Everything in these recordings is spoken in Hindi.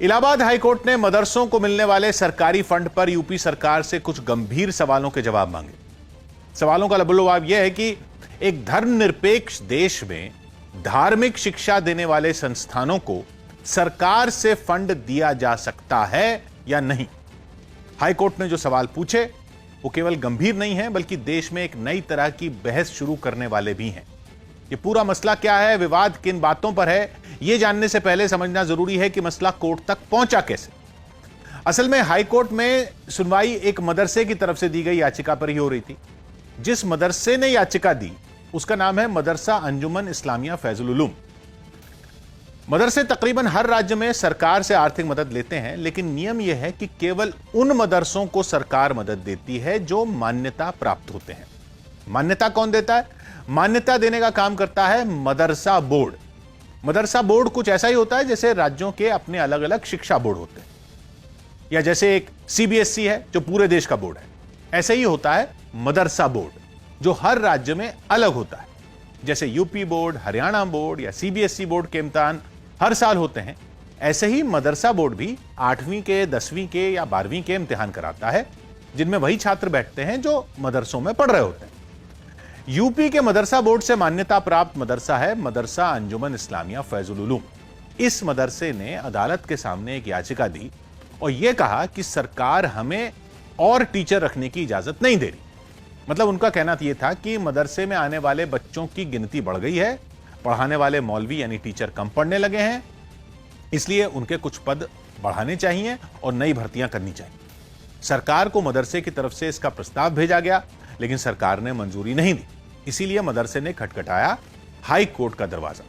इलाहाबाद हाईकोर्ट ने मदरसों को मिलने वाले सरकारी फंड पर यूपी सरकार से कुछ गंभीर सवालों के जवाब मांगे। सवालों का लबोलबाब यह है कि एक धर्मनिरपेक्ष देश में धार्मिक शिक्षा देने वाले संस्थानों को सरकार से फंड दिया जा सकता है या नहीं। हाईकोर्ट ने जो सवाल पूछे वो केवल गंभीर नहीं है, बल्कि देश में एक नई तरह की बहस शुरू करने वाले भी हैं। ये पूरा मसला क्या है, विवाद किन बातों पर है, यह जानने से पहले समझना जरूरी है कि मसला कोर्ट तक पहुंचा कैसे। असल में हाईकोर्ट में सुनवाई एक मदरसे की तरफ से दी गई याचिका पर ही हो रही थी। जिस मदरसे ने याचिका दी उसका नाम है मदरसा अंजुमन इस्लामिया फैजुल उलूम। मदरसे तकरीबन हर राज्य में सरकार से आर्थिक मदद लेते हैं, लेकिन नियम यह है कि केवल उन मदरसों को सरकार मदद देती है जो मान्यता प्राप्त होते हैं। मान्यता कौन देता है? मान्यता देने का काम करता है मदरसा बोर्ड। मदरसा बोर्ड कुछ ऐसा ही होता है जैसे राज्यों के अपने अलग अलग शिक्षा बोर्ड होते हैं, या जैसे एक सीबीएसई है जो पूरे देश का बोर्ड है, ऐसे ही होता है मदरसा बोर्ड जो हर राज्य में अलग होता है। जैसे यूपी बोर्ड, हरियाणा बोर्ड या सीबीएसई बोर्ड के इम्तिहान हर साल होते हैं, ऐसे ही मदरसा बोर्ड भी 8वीं के, 10वीं के या 12वीं के इम्तिहान कराता है, जिनमें वही छात्र बैठते हैं जो मदरसों में पढ़ रहे होते हैं। यूपी के मदरसा बोर्ड से मान्यता प्राप्त मदरसा है मदरसा अंजुमन इस्लामिया फैजुल उलूम। इस मदरसे ने अदालत के सामने एक याचिका दी और यह कहा कि सरकार हमें और टीचर रखने की इजाजत नहीं दे रही। मतलब उनका कहना यह था कि मदरसे में आने वाले बच्चों की गिनती बढ़ गई है, पढ़ाने वाले मौलवी यानी टीचर कम पढ़ने लगे हैं, इसलिए उनके कुछ पद बढ़ाने चाहिए और नई भर्तियां करनी चाहिए। सरकार को मदरसे की तरफ से इसका प्रस्ताव भेजा गया, लेकिन सरकार ने मंजूरी नहीं दी। इसीलिए मदरसे ने खटखटाया हाई कोर्ट का दरवाजा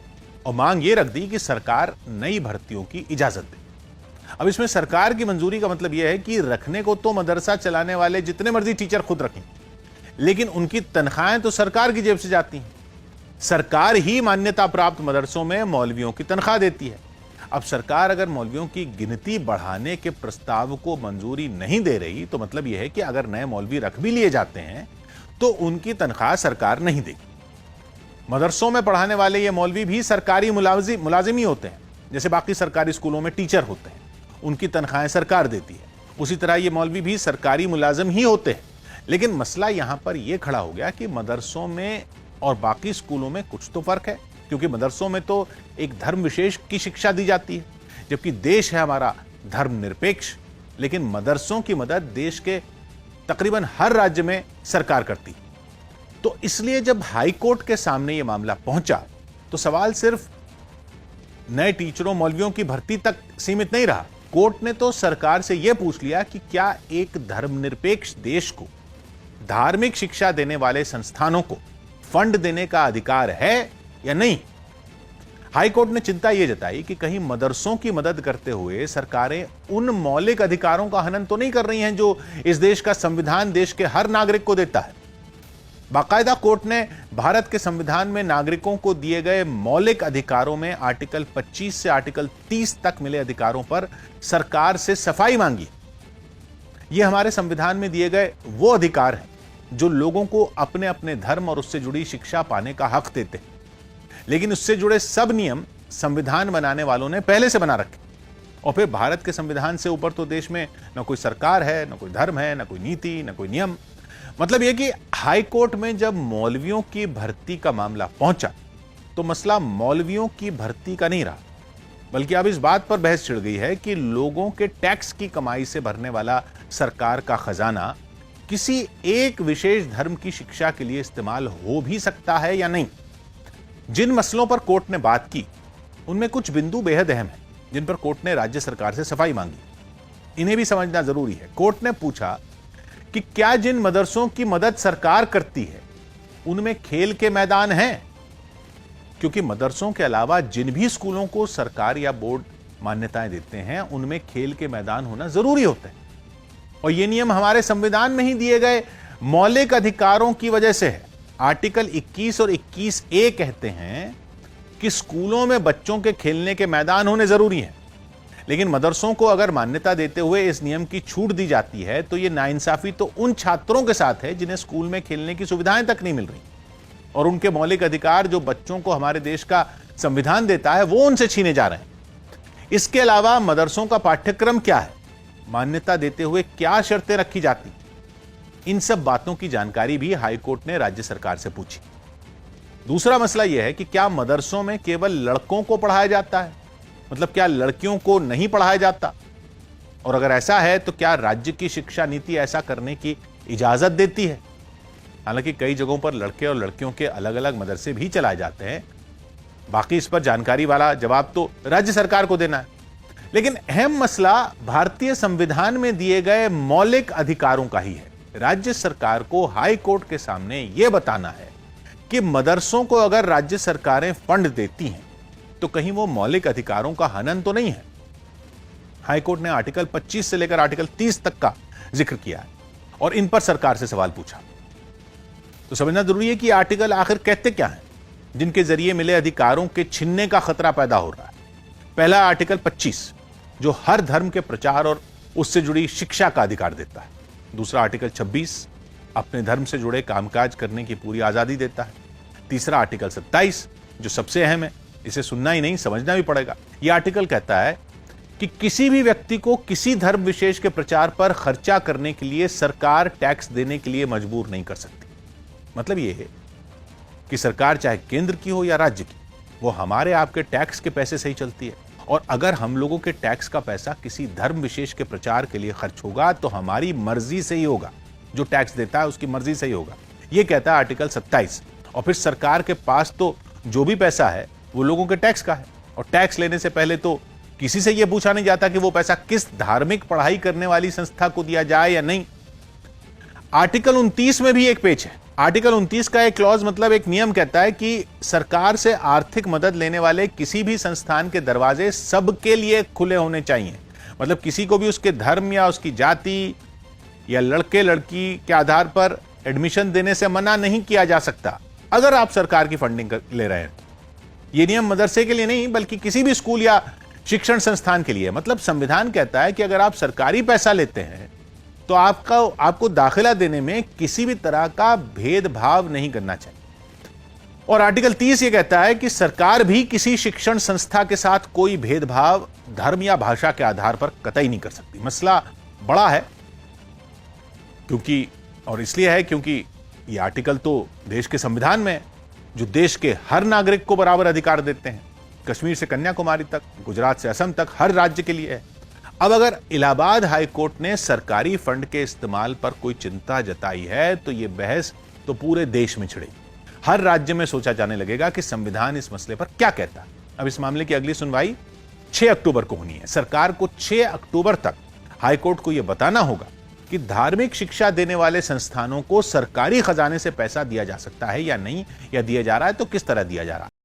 और मांग यह रख दी कि सरकार नई भर्तियों की इजाजत दे। अब इसमें सरकार की मंजूरी का मतलब यह है कि रखने को तो मदरसा चलाने वाले जितने मर्जी टीचर खुद रखें, लेकिन उनकी तनख्वाहें तो सरकार की जेब से जाती हैं। सरकार ही मान्यता प्राप्त मदरसों में मौलवियों की तनख्वाह देती है। अब सरकार अगर मौलवियों की गिनती बढ़ाने के प्रस्ताव को मंजूरी नहीं दे रही तो मतलब यह है कि अगर नए मौलवी रख भी लिए जाते हैं तो उनकी तनख्वाह सरकार नहीं देगी। मदरसों में पढ़ाने वाले ये मौलवी भी सरकारी मुलाजिम ही होते हैं, जैसे बाकी सरकारी स्कूलों में टीचर होते हैं, उनकी तनख्वाहें सरकार देती है। उसी तरह ये मौलवी भी सरकारी मुलाजिम ही होते हैं। लेकिन मसला यहां पर यह खड़ा हो गया कि मदरसों में और बाकी स्कूलों में कुछ तो फर्क है, क्योंकि मदरसों में तो एक धर्म विशेष की शिक्षा दी जाती है, जबकि देश है हमारा धर्मनिरपेक्ष। लेकिन मदरसों की मदद देश के तकरीबन हर राज्य में सरकार करती। तो इसलिए जब हाई कोर्ट के सामने यह मामला पहुंचा तो सवाल सिर्फ नए टीचरों, मौलवियों की भर्ती तक सीमित नहीं रहा। कोर्ट ने तो सरकार से यह पूछ लिया कि क्या एक धर्मनिरपेक्ष देश को धार्मिक शिक्षा देने वाले संस्थानों को फंड देने का अधिकार है या नहीं। हाईकोर्ट ने चिंता यह जताई कि कहीं मदरसों की मदद करते हुए सरकारें उन मौलिक अधिकारों का हनन तो नहीं कर रही हैं जो इस देश का संविधान देश के हर नागरिक को देता है। बाकायदा कोर्ट ने भारत के संविधान में नागरिकों को दिए गए मौलिक अधिकारों में आर्टिकल 25 से आर्टिकल 30 तक मिले अधिकारों पर सरकार से सफाई मांगी। यह हमारे संविधान में दिए गए वो अधिकार हैं जो लोगों को अपने अपने धर्म और उससे जुड़ी शिक्षा पाने का हक देते हैं, लेकिन उससे जुड़े सब नियम संविधान बनाने वालों ने पहले से बना रखे। और फिर भारत के संविधान से ऊपर तो देश में न कोई सरकार है, न कोई धर्म है, न कोई नीति, न कोई नियम। मतलब यह कि हाई कोर्ट में जब मौलवियों की भर्ती का मामला पहुंचा तो मसला मौलवियों की भर्ती का नहीं रहा, बल्कि अब इस बात पर बहस छिड़ गई है कि लोगों के टैक्स की कमाई से भरने वाला सरकार का खजाना किसी एक विशेष धर्म की शिक्षा के लिए इस्तेमाल हो भी सकता है या नहीं। जिन मसलों पर कोर्ट ने बात की उनमें कुछ बिंदु बेहद अहम हैं, जिन पर कोर्ट ने राज्य सरकार से सफाई मांगी। इन्हें भी समझना जरूरी है। कोर्ट ने पूछा कि क्या जिन मदरसों की मदद सरकार करती है उनमें खेल के मैदान हैं, क्योंकि मदरसों के अलावा जिन भी स्कूलों को सरकार या बोर्ड मान्यताएं देते हैं उनमें खेल के मैदान होना जरूरी होता है। और यह नियम हमारे संविधान में ही दिए गए मौलिक अधिकारों की वजह से है। आर्टिकल 21 और 21A कहते हैं कि स्कूलों में बच्चों के खेलने के मैदान होने जरूरी हैं, लेकिन मदरसों को अगर मान्यता देते हुए इस नियम की छूट दी जाती है तो यह नाइंसाफी तो उन छात्रों के साथ है जिन्हें स्कूल में खेलने की सुविधाएं तक नहीं मिल रही, और उनके मौलिक अधिकार जो बच्चों को हमारे देश का संविधान देता है वो उनसे छीने जा रहे हैं। इसके अलावा मदरसों का पाठ्यक्रम क्या है, मान्यता देते हुए क्या शर्तें रखी जाती, इन सब बातों की जानकारी भी हाईकोर्ट ने राज्य सरकार से पूछी। दूसरा मसला यह है कि क्या मदरसों में केवल लड़कों को पढ़ाया जाता है, मतलब क्या लड़कियों को नहीं पढ़ाया जाता, और अगर ऐसा है तो क्या राज्य की शिक्षा नीति ऐसा करने की इजाजत देती है। हालांकि कई जगहों पर लड़के और लड़कियों के अलग अलग मदरसे भी चलाए जाते हैं, बाकी इस पर जानकारी वाला जवाब तो राज्य सरकार को देना है। लेकिन अहम मसला भारतीय संविधान में दिए गए मौलिक अधिकारों का ही है। राज्य सरकार को हाई कोर्ट के सामने यह बताना है कि मदरसों को अगर राज्य सरकारें फंड देती हैं तो कहीं वो मौलिक अधिकारों का हनन तो नहीं है। हाईकोर्ट ने आर्टिकल 25 से लेकर आर्टिकल 30 तक का जिक्र किया है और इन पर सरकार से सवाल पूछा। तो समझना जरूरी है कि आर्टिकल आखिर कहते क्या हैं जिनके जरिए मिले अधिकारों के छीनने का खतरा पैदा हो रहा है। पहला आर्टिकल 25 जो हर धर्म के प्रचार और उससे जुड़ी शिक्षा का अधिकार देता है। दूसरा आर्टिकल 26 अपने धर्म से जुड़े कामकाज करने की पूरी आजादी देता है। तीसरा आर्टिकल 27 जो सबसे अहम है, इसे सुनना ही नहीं समझना भी पड़ेगा। यह आर्टिकल कहता है कि किसी भी व्यक्ति को किसी धर्म विशेष के प्रचार पर खर्चा करने के लिए सरकार टैक्स देने के लिए मजबूर नहीं कर सकती। मतलब यह है कि सरकार चाहे केंद्र की हो या राज्य की, वो हमारे आपके टैक्स के पैसे से ही चलती है, और अगर हम लोगों के टैक्स का पैसा किसी धर्म विशेष के प्रचार के लिए खर्च होगा तो हमारी मर्जी से ही होगा। जो टैक्स देता है उसकी मर्जी से ही होगा, यह कहता है आर्टिकल 27। और फिर सरकार के पास तो जो भी पैसा है वो लोगों के टैक्स का है, और टैक्स लेने से पहले तो किसी से यह पूछा नहीं जाता कि वो पैसा किस धार्मिक पढ़ाई करने वाली संस्था को दिया जाए या नहीं। आर्टिकल 29 में भी एक पेच है। आर्टिकल 29 का एक क्लॉज मतलब एक नियम कहता है कि सरकार से आर्थिक मदद लेने वाले किसी भी संस्थान के दरवाजे सबके लिए खुले होने चाहिए। मतलब किसी को भी उसके धर्म या उसकी जाति या लड़के लड़की के आधार पर एडमिशन देने से मना नहीं किया जा सकता अगर आप सरकार की फंडिंग ले रहे हैं। यह नियम मदरसे के लिए नहीं बल्कि किसी भी स्कूल या शिक्षण संस्थान के लिए। मतलब संविधान कहता है कि अगर आप सरकारी पैसा लेते हैं तो आपको दाखिला देने में किसी भी तरह का भेदभाव नहीं करना चाहिए। और आर्टिकल 30 यह कहता है कि सरकार भी किसी शिक्षण संस्था के साथ कोई भेदभाव धर्म या भाषा के आधार पर कतई नहीं कर सकती। मसला बड़ा है क्योंकि यह आर्टिकल तो देश के संविधान में है जो देश के हर नागरिक को बराबर अधिकार देते हैं। कश्मीर से कन्याकुमारी तक, गुजरात से असम तक हर राज्य के लिए है। अब अगर इलाहाबाद हाई कोर्ट ने सरकारी फंड के इस्तेमाल पर कोई चिंता जताई है तो यह बहस तो पूरे देश में छिड़ेगी। हर राज्य में सोचा जाने लगेगा कि संविधान इस मसले पर क्या कहता है। अब इस मामले की अगली सुनवाई 6 अक्टूबर को होनी है। सरकार को 6 अक्टूबर तक हाई कोर्ट को यह बताना होगा कि धार्मिक शिक्षा देने वाले संस्थानों को सरकारी खजाने से पैसा दिया जा सकता है या नहीं, या दिया जा रहा है तो किस तरह दिया जा रहा है।